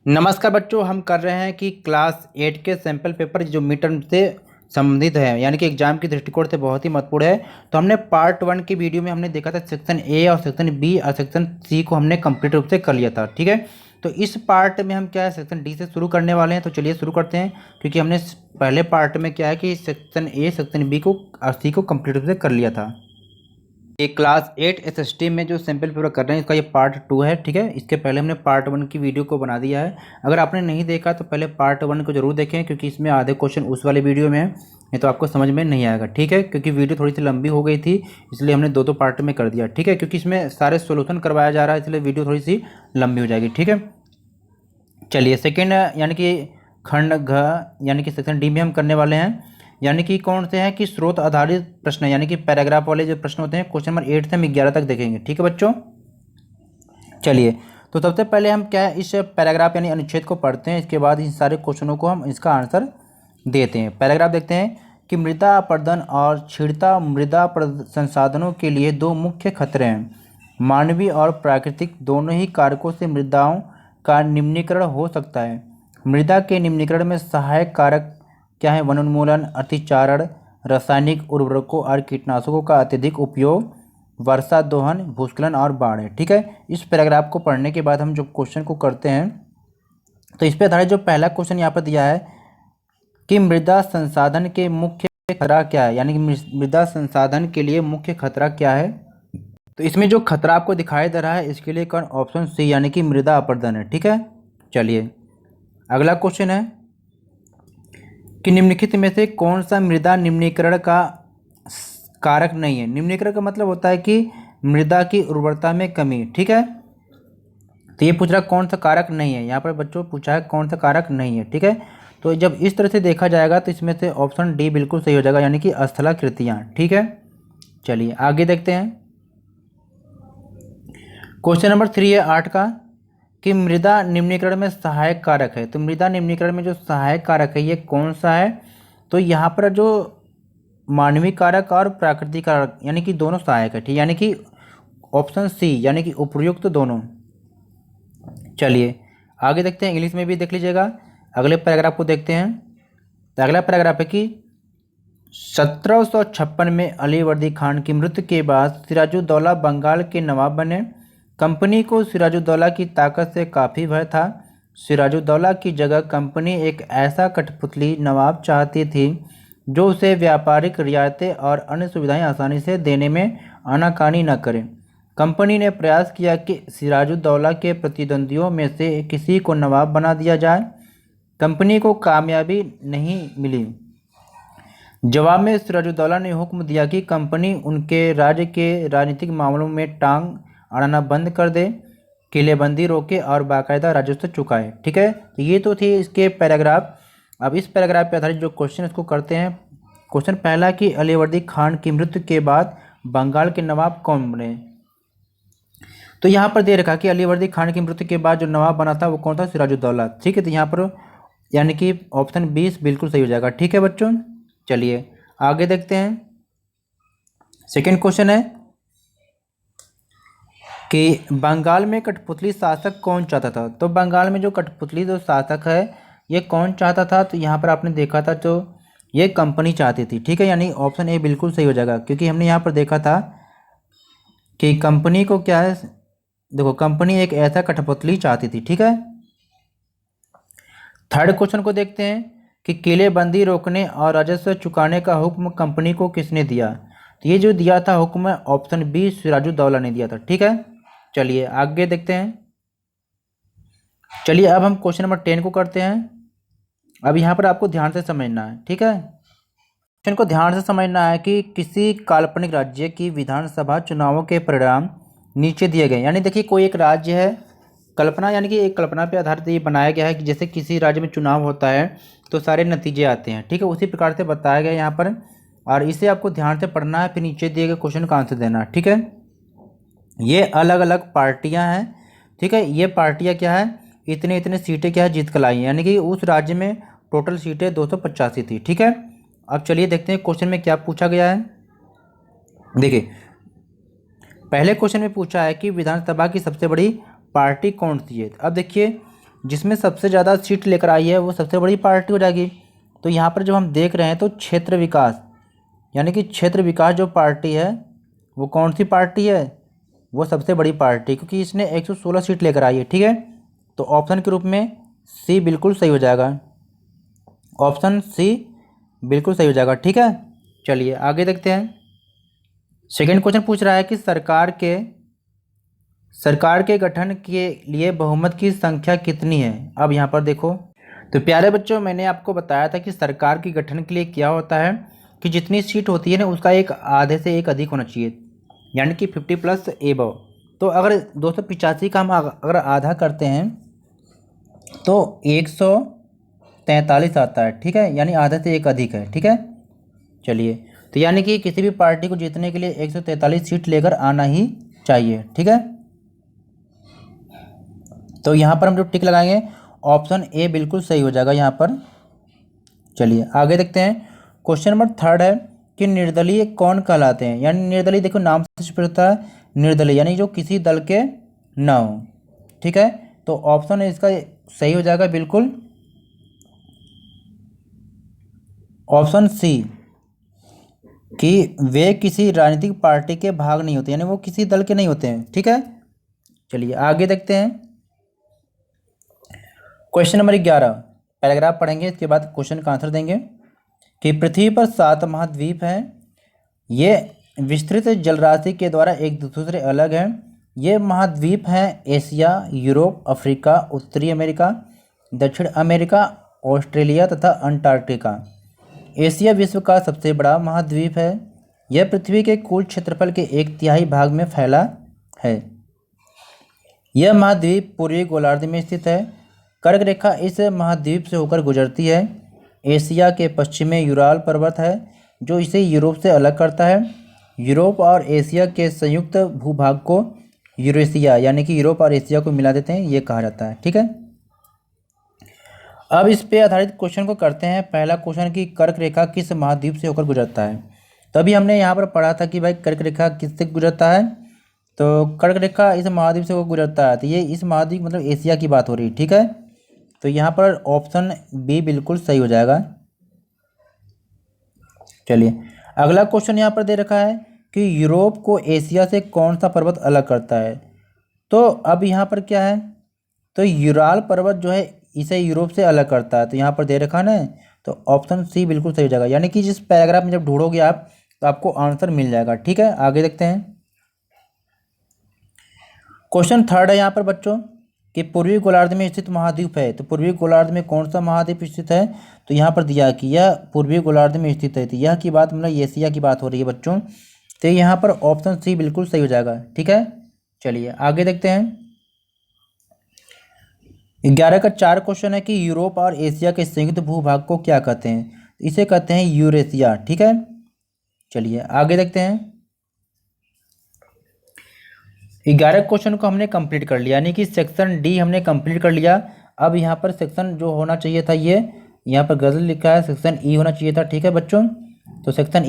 नमस्कार बच्चों, हम कर रहे हैं कि क्लास 8 के सैम्पल पेपर जो मिड टर्म से संबंधित है, यानी कि एग्जाम की दृष्टिकोण से बहुत ही महत्वपूर्ण है। तो हमने पार्ट 1 की वीडियो में हमने देखा था सेक्शन ए और सेक्शन बी और सेक्शन सी को हमने कंप्लीट रूप से कर लिया था। ठीक है, तो इस पार्ट में हम क्या है सेक्शन डी से शुरू करने वाले हैं। तो चलिए शुरू करते हैं, क्योंकि हमने पहले पार्ट में क्या है कि सेक्शन ए सेक्शन बी को और सी को कंप्लीट रूप से कर लिया था। ये क्लास 8 एसएसटी में जो सैम्पल पेपर कर रहे हैं इसका ये पार्ट 2 है। ठीक है, इसके पहले हमने पार्ट 1 की वीडियो को बना दिया है। अगर आपने नहीं देखा तो पहले पार्ट 1 को जरूर देखें, क्योंकि इसमें आधे क्वेश्चन उस वाले वीडियो में है, नहीं तो आपको समझ में नहीं आएगा। ठीक है, क्योंकि वीडियो थोड़ी सी लंबी हो गई थी, इसलिए हमने दो पार्ट में कर दिया। ठीक है, क्योंकि इसमें सारे सोल्यूशन करवाया जा रहा है, इसलिए वीडियो थोड़ी सी लंबी हो जाएगी। ठीक है, चलिए सेकेंड यानी कि खंड घ यानी कि सेक्शन डी में हम करने वाले हैं, यानी कि कौन से हैं कि स्रोत आधारित प्रश्न, यानी कि पैराग्राफ वाले जो प्रश्न होते हैं क्वेश्चन नंबर 8 से हम 11 तक देखेंगे। ठीक है बच्चों, चलिए तो सबसे पहले हम क्या है इस पैराग्राफ यानी अनुच्छेद को पढ़ते हैं, इसके बाद इन सारे क्वेश्चनों को हम इसका आंसर देते हैं। पैराग्राफ देखते हैं कि मृदा अपरदन और क्षीणता मृदा संसाधनों के लिए दो मुख्य खतरे हैं। मानवीय और प्राकृतिक दोनों ही कारकों से मृदाओं का निम्नीकरण हो सकता है। मृदा के निम्नीकरण में सहायक कारक क्या है? वनोन्मूलन, अतिचारण, रासायनिक उर्वरकों और कीटनाशकों का अत्यधिक उपयोग, वर्षा दोहन, भूस्खलन और बाढ़ है। ठीक है, इस पैराग्राफ को पढ़ने के बाद हम जो क्वेश्चन को करते हैं, तो इस पे आधारित जो पहला क्वेश्चन यहाँ पर दिया है कि मृदा संसाधन के मुख्य खतरा क्या है, यानी कि मृदा संसाधन के लिए मुख्य खतरा क्या है। तो इसमें जो खतरा आपको दिखाई दे रहा है इसके लिए कौन? ऑप्शन सी यानी कि मृदा अपरदन है। ठीक है, चलिए अगला क्वेश्चन है कि निम्नलिखित में से कौन सा मृदा निम्नीकरण का कारक नहीं है। निम्नीकरण का मतलब होता है कि मृदा की उर्वरता में कमी। ठीक है, तो ये पूछ रहा कौन सा कारक नहीं है, यहाँ पर बच्चों पूछा है कौन सा कारक नहीं है। ठीक है, तो जब इस तरह से देखा जाएगा तो इसमें से ऑप्शन डी बिल्कुल सही हो जाएगा, यानी कि स्थलाकृतियाँ। ठीक है, चलिए आगे देखते हैं। क्वेश्चन नंबर 3 है 8 का कि मृदा निम्नीकरण में सहायक कारक है। तो मृदा निम्नीकरण में जो सहायक कारक है ये कौन सा है? तो यहाँ पर जो मानवीय कारक और प्राकृतिक कारक यानी कि दोनों सहायक है। ठीक, यानी कि ऑप्शन सी यानी कि उपयुक्त दोनों। चलिए आगे देखते हैं, इंग्लिश में भी देख लीजिएगा। अगले पैराग्राफ को देखते हैं। तो अगला पैराग्राफ है कि 1756 में अलीवर्दी खान की मृत्यु के बाद सिराजुद्दौला बंगाल के नवाब बने। कंपनी को सिराजुद्दौला की ताकत से काफ़ी भय था। सिराजुद्दौला की जगह कंपनी एक ऐसा कठपुतली नवाब चाहती थी जो उसे व्यापारिक रियायतें और अन्य सुविधाएं आसानी से देने में आनाकानी न करे। कंपनी ने प्रयास किया कि सिराजुद्दौला के प्रतिद्वंदियों में से किसी को नवाब बना दिया जाए। कंपनी को कामयाबी नहीं मिली। जवाब में सिराजुद्दौला ने हुक्म दिया कि कंपनी उनके राज्य के राजनीतिक मामलों में टांग अड़ाना बंद कर दे, किलेबंदी रोके और बाकायदा राजस्व चुकाए। ठीक है, तो ये तो थी इसके पैराग्राफ। अब इस पैराग्राफ पे आधारित जो क्वेश्चन इसको करते हैं। क्वेश्चन पहला कि अलीवर्दी खान की मृत्यु के बाद बंगाल के नवाब कौन बने। तो यहाँ पर दे रखा कि अलीवर्दी खान की मृत्यु के बाद जो नवाब बना था वो कौन था? सिराजुद्दौला। ठीक है, तो यहाँ पर यानी कि ऑप्शन 20 बिल्कुल सही हो जाएगा। ठीक है बच्चों, चलिए आगे देखते हैं। सेकेंड क्वेश्चन है कि बंगाल में कठपुतली शासक कौन चाहता था। तो बंगाल में जो कठपुतली जो शासक है ये कौन चाहता था? तो यहाँ पर आपने देखा था जो ये कंपनी चाहती थी। ठीक है, यानी ऑप्शन ए बिल्कुल सही हो जाएगा, क्योंकि हमने यहाँ पर देखा था कि कंपनी को क्या है, देखो कंपनी एक ऐसा कठपुतली चाहती थी। ठीक है, थर्ड क्वेश्चन को देखते हैं कि किलेबंदी रोकने और राजस्व चुकाने का हुक्म कंपनी को किसने दिया। तो ये जो दिया था हुक्म ऑप्शन बी सिराजुद्दौला ने दिया था। ठीक है, चलिए आगे देखते हैं। चलिए अब हम क्वेश्चन नंबर 10 को करते हैं। अब यहाँ पर आपको ध्यान से समझना है। ठीक है, क्वेश्चन को ध्यान से समझना है कि किसी काल्पनिक राज्य की विधानसभा चुनावों के परिणाम नीचे दिए गए। यानी देखिए कोई एक राज्य है, कल्पना यानी कि एक कल्पना पे आधारित ये बनाया गया है कि जैसे किसी राज्य में चुनाव होता है तो सारे नतीजे आते हैं। ठीक है, उसी प्रकार से बताया गया यहाँ पर, और इसे आपको ध्यान से पढ़ना है, फिर नीचे दिए गए क्वेश्चन का आंसर देना है। ठीक है, ये अलग अलग पार्टियां हैं। ठीक है, ये पार्टियां क्या है, इतने इतने सीटें क्या है जीत कर लाई हैं, यानी कि उस राज्य में टोटल सीटें 285 थी। ठीक है, अब चलिए देखते हैं क्वेश्चन में क्या पूछा गया है। देखिए पहले क्वेश्चन में पूछा है कि विधानसभा की सबसे बड़ी पार्टी कौन सी है। अब देखिए जिसमें सबसे ज़्यादा सीट लेकर आई है वो सबसे बड़ी पार्टी हो जाएगी। तो यहाँ पर जब हम देख रहे हैं तो क्षेत्र विकास, यानी कि क्षेत्र विकास जो पार्टी है वो कौन सी पार्टी है, वो सबसे बड़ी पार्टी, क्योंकि इसने 116 सीट लेकर आई है। ठीक है, तो ऑप्शन के रूप में सी बिल्कुल सही हो जाएगा, ऑप्शन सी बिल्कुल सही हो जाएगा। ठीक है, चलिए आगे देखते हैं। सेकंड क्वेश्चन पूछ रहा है कि सरकार के गठन के लिए बहुमत की संख्या कितनी है। अब यहाँ पर देखो, तो प्यारे बच्चों मैंने आपको बताया था कि सरकार के गठन के लिए क्या होता है कि जितनी सीट होती है ना उसका एक आधे से एक अधिक होना चाहिए, यानी कि 50 प्लस एबव। तो अगर 285 का हम अगर आधा करते हैं तो 143 आता है। ठीक है, यानी आधे से एक अधिक है। ठीक है, चलिए, तो यानी कि किसी भी पार्टी को जीतने के लिए 143 सीट लेकर आना ही चाहिए। ठीक है, तो यहाँ पर हम जो टिक लगाएंगे ऑप्शन ए बिल्कुल सही हो जाएगा यहाँ पर। चलिए आगे देखते हैं। क्वेश्चन नंबर थर्ड है कि निर्दलीय कौन कहलाते हैं। यानी निर्दलीय, देखो नाम से स्पष्ट होता है निर्दलीय, यानी जो किसी दल के न हो। ठीक है, तो ऑप्शन इसका सही हो जाएगा बिल्कुल, ऑप्शन सी, कि वे किसी राजनीतिक पार्टी के भाग नहीं होते, यानी वो किसी दल के नहीं होते हैं। ठीक है, चलिए आगे देखते हैं। क्वेश्चन नंबर 11, पैराग्राफ पढ़ेंगे, इसके बाद क्वेश्चन का आंसर देंगे। कि पृथ्वी पर 7 महाद्वीप हैं, ये विस्तृत जलराशि के द्वारा एक दूसरे से अलग हैं। ये महाद्वीप हैं एशिया, यूरोप, अफ्रीका, उत्तरी अमेरिका, दक्षिण अमेरिका, ऑस्ट्रेलिया तथा अंटार्कटिका। एशिया विश्व का सबसे बड़ा महाद्वीप है। यह पृथ्वी के कुल क्षेत्रफल के 1/3 भाग में फैला है। यह महाद्वीप पूर्वी गोलार्ध में स्थित है। कर्क रेखा इस महाद्वीप से होकर गुजरती है। एशिया के पश्चिम में यूराल पर्वत है जो इसे यूरोप से अलग करता है। यूरोप और एशिया के संयुक्त भूभाग को यूरेशिया, यानी कि यूरोप और एशिया को मिला देते हैं, ये कहा जाता है। ठीक है, अब इस पे आधारित क्वेश्चन को करते हैं। पहला क्वेश्चन कि कर्क रेखा किस महाद्वीप से होकर गुजरता है। तभी हमने यहाँ पर पढ़ा था कि भाई कर्क रेखा किससे गुजरता है, तो कर्क रेखा इस महाद्वीप से होकर गुजरता है, तो ये इस महाद्वीप मतलब एशिया की बात हो रही है। ठीक है, तो यहाँ पर ऑप्शन बी बिल्कुल सही हो जाएगा। चलिए अगला क्वेश्चन यहाँ पर दे रखा है कि यूरोप को एशिया से कौन सा पर्वत अलग करता है। तो अब यहाँ पर क्या है, तो यूराल पर्वत जो है इसे यूरोप से अलग करता है, तो यहाँ पर दे रखा है ना, तो ऑप्शन सी बिल्कुल सही हो जाएगा। यानी कि जिस पैराग्राफ में जब ढूंढोगे आप तो आपको आंसर मिल जाएगा। ठीक है, आगे देखते हैं। क्वेश्चन थर्ड है यहाँ पर बच्चों कि पूर्वी गोलार्ध में स्थित महाद्वीप है, तो पूर्वी गोलार्ध में कौन सा महाद्वीप स्थित है, तो यहाँ पर दिया कि यह पूर्वी गोलार्ध में स्थित है, तो यह की बात मतलब एशिया की बात हो रही है बच्चों, तो यहाँ पर ऑप्शन सी बिल्कुल सही हो जाएगा। ठीक है, चलिए आगे देखते हैं। 11 का 4 क्वेश्चन है कि यूरोप और एशिया के संयुक्त भूभाग को क्या कहते हैं, इसे कहते हैं यूरेशिया। ठीक है, चलिए आगे देखते हैं। 11 क्वेश्चन को हमने कंप्लीट कर लिया, यानी कि सेक्शन डी हमने कंप्लीट कर लिया। अब यहाँ पर सेक्शन जो होना चाहिए था, ये यहाँ पर गजल लिखा है, सेक्शन ई होना चाहिए था। ठीक है बच्चों, तो सेक्शन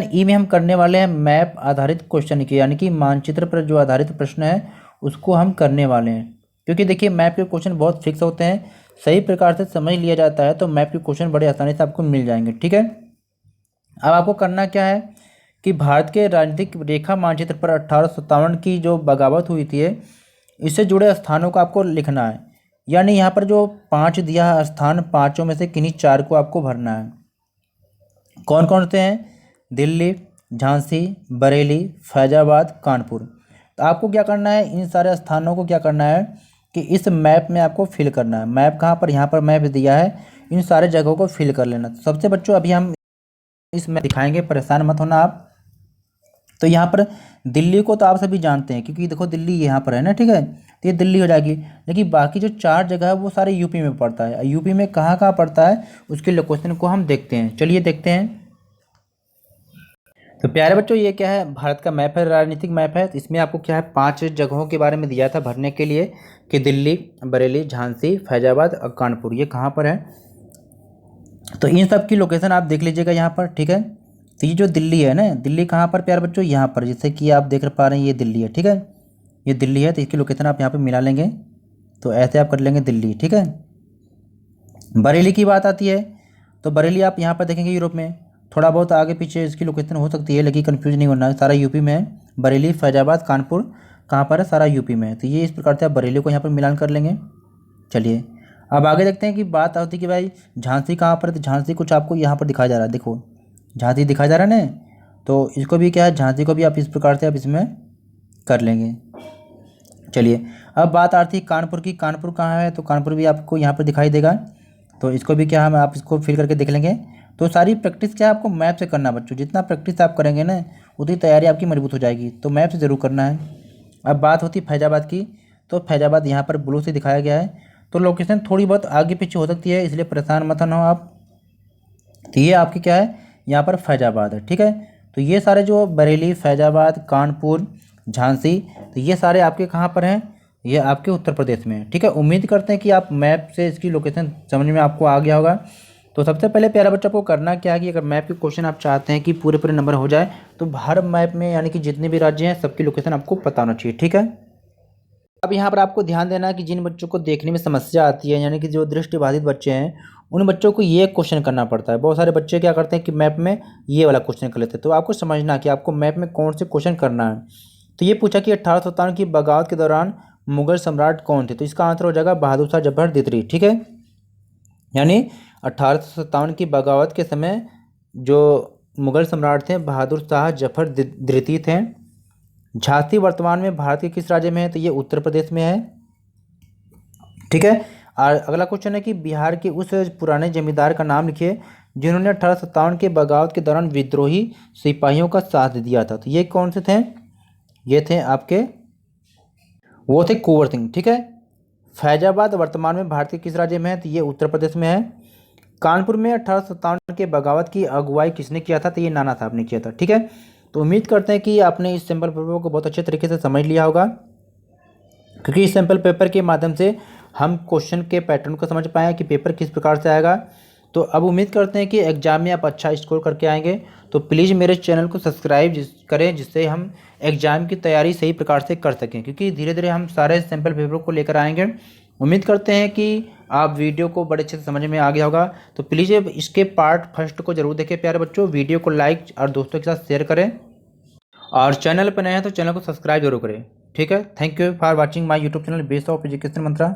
ई में हम करने वाले हैं मैप आधारित क्वेश्चन के, यानी कि मानचित्र पर जो आधारित प्रश्न है उसको हम करने वाले हैं। क्योंकि देखिए मैप के क्वेश्चन बहुत फिक्स होते हैं, सही प्रकार से समझ लिया जाता है तो मैप के क्वेश्चन बड़े आसानी से आपको मिल जाएंगे। ठीक है, अब आपको करना क्या है कि भारत के राजनीतिक रेखा मानचित्र पर 1857 की जो बगावत हुई थी इससे जुड़े स्थानों को आपको लिखना है। यानी यहाँ पर जो 5 दिया है स्थान, 5 में से किन्हीं 4 को आपको भरना है। कौन कौन से हैं, दिल्ली, झांसी, बरेली, फैजाबाद, कानपुर। तो आपको क्या करना है, इन सारे स्थानों को क्या करना है कि इस मैप में आपको फिल करना है। मैप कहाँ पर, यहाँ पर मैप दिया है, इन सारे जगहों को फिल कर लेना। सबसे बच्चों अभी हम इसमें दिखाएंगे, परेशान मत होना आप। तो यहाँ पर दिल्ली को तो आप सभी जानते हैं क्योंकि देखो दिल्ली यहाँ पर है ना। ठीक है, तो ये दिल्ली हो जाएगी, लेकिन बाकी जो 4 जगह है वो सारे यूपी में पड़ता है। यूपी में कहाँ कहाँ पड़ता है उसके लोकेशन को हम देखते हैं। चलिए देखते हैं। तो प्यारे बच्चों ये क्या है, भारत का मैप है, राजनीतिक मैप है। तो इसमें आपको क्या है 5 जगहों के बारे में दिया था भरने के लिए कि दिल्ली, बरेली, झांसी, फैजाबाद और कानपुर, ये कहाँ पर है। तो इन सब की लोकेशन आप देख लीजिएगा यहाँ पर। ठीक है, तो ये जो दिल्ली है ना, दिल्ली कहाँ पर प्यारे बच्चों, यहाँ पर, जैसे कि आप देख पा रहे हैं ये दिल्ली है। ठीक है, ये दिल्ली है, तो इसकी लोकेशन आप यहाँ पर मिला लेंगे। तो ऐसे आप कर लेंगे दिल्ली। ठीक है, बरेली की बात आती है तो बरेली आप यहाँ पर देखेंगे यूरोप में, थोड़ा बहुत आगे पीछे इसकी लोकेशन हो सकती है, लेकिन कंफ्यूज नहीं होना है, सारा यूपी में है। बरेली, फैजाबाद, कानपुर कहाँ पर है, सारा यूपी में है। तो ये इस प्रकार से आप बरेली को यहाँ पर मिलान कर लेंगे। चलिए अब आगे देखते हैं कि बात आती है कि भाई झांसी कहाँ पर है। तो झांसी कुछ आपको यहाँ पर दिखाया जा रहा है, देखो झांसी दिखाया जा रहा है ना, तो इसको भी क्या है, झांसी को भी आप इस प्रकार से आप इसमें कर लेंगे। चलिए अब बात आती है कानपुर की, कानपुर कहाँ है, तो कानपुर भी आपको यहाँ पर दिखाई देगा। तो इसको भी क्या हम आप इसको फिल करके देख लेंगे। तो सारी प्रैक्टिस क्या है आपको मैप से करना बच्चों, जितना प्रैक्टिस आप करेंगे ना उतनी तैयारी आपकी मजबूत हो जाएगी, तो मैप से ज़रूर करना है। अब बात होती है फैजाबाद की, तो फैजाबाद यहाँ पर ब्लू से दिखाया गया है, तो लोकेशन थोड़ी बहुत आगे पीछे हो सकती है, इसलिए परेशान मत ना हो आप। तो ये आपकी क्या है, यहाँ पर फैजाबाद है। ठीक है, तो ये सारे जो बरेली, फैजाबाद, कानपुर, झांसी, तो ये सारे आपके कहाँ पर हैं, ये आपके उत्तर प्रदेश में है। ठीक है, उम्मीद करते हैं कि आप मैप से इसकी लोकेशन समझ में आपको आ गया होगा। तो सबसे पहले प्यारा बच्चा को करना क्या है कि अगर मैप के क्वेश्चन आप चाहते हैं कि पूरे पूरे नंबर हो जाए, तो हर मैप में यानी कि जितने भी राज्य हैं सबकी लोकेशन आपको पता होना चाहिए। ठीक है, अब यहाँ पर आपको ध्यान देना है कि जिन बच्चों को देखने में समस्या आती है, यानी कि जो दृष्टिबाधित बच्चे हैं, उन बच्चों को ये क्वेश्चन करना पड़ता है। बहुत सारे बच्चे क्या करते हैं कि मैप में ये वाला क्वेश्चन कर लेते हैं। तो आपको समझना कि आपको मैप में कौन से क्वेश्चन करना है। तो ये पूछा कि 1857 की बगावत के दौरान मुगल सम्राट कौन थे, तो इसका आंसर हो जाएगा बहादुर शाह जफर द्वितीय। ठीक है, यानी 1857 की बगावत के समय जो मुगल सम्राट थे बहादुर शाह जफर द्वितीय थे। झांसी वर्तमान में भारत के किस राज्य में है, तो ये उत्तर प्रदेश में है। ठीक है, और अगला क्वेश्चन है कि बिहार के उस पुराने जमींदार का नाम लिखिए जिन्होंने 1857 के बगावत के दौरान विद्रोही सिपाहियों का साथ दिया था। तो ये कौन से थे, ये थे आपके, वो थे कुंवर सिंह। ठीक है, फैजाबाद वर्तमान में भारत के किस राज्य में है, तो ये उत्तर प्रदेश में है। कानपुर में 1857 के बगावत की अगुवाई किसने किया था, तो ये नाना साहब ने किया था। ठीक है, तो उम्मीद करते हैं कि आपने इस सैम्पल पेपर को बहुत अच्छे तरीके से समझ लिया होगा, क्योंकि इस सैम्पल पेपर के माध्यम से हम क्वेश्चन के पैटर्न को समझ पाए कि पेपर किस प्रकार से आएगा। तो अब उम्मीद करते हैं कि एग्जाम में आप अच्छा स्कोर करके आएंगे। तो प्लीज़ मेरे चैनल को सब्सक्राइब करें, जिससे हम एग्ज़ाम की तैयारी सही प्रकार से कर सकें, क्योंकि धीरे धीरे हम सारे सैम्पल पेपर को लेकर आएंगे। उम्मीद करते हैं कि आप वीडियो को बड़े अच्छे से समझ में आ गया होगा। तो प्लीज़ इसके पार्ट फर्स्ट को जरूर देखें प्यारे बच्चों, वीडियो को लाइक और दोस्तों के साथ शेयर करें, और चैनल पर नए हैं तो चैनल को सब्सक्राइब जरूर करें। ठीक है, thank you for watching my YouTube channel base of education Mantra.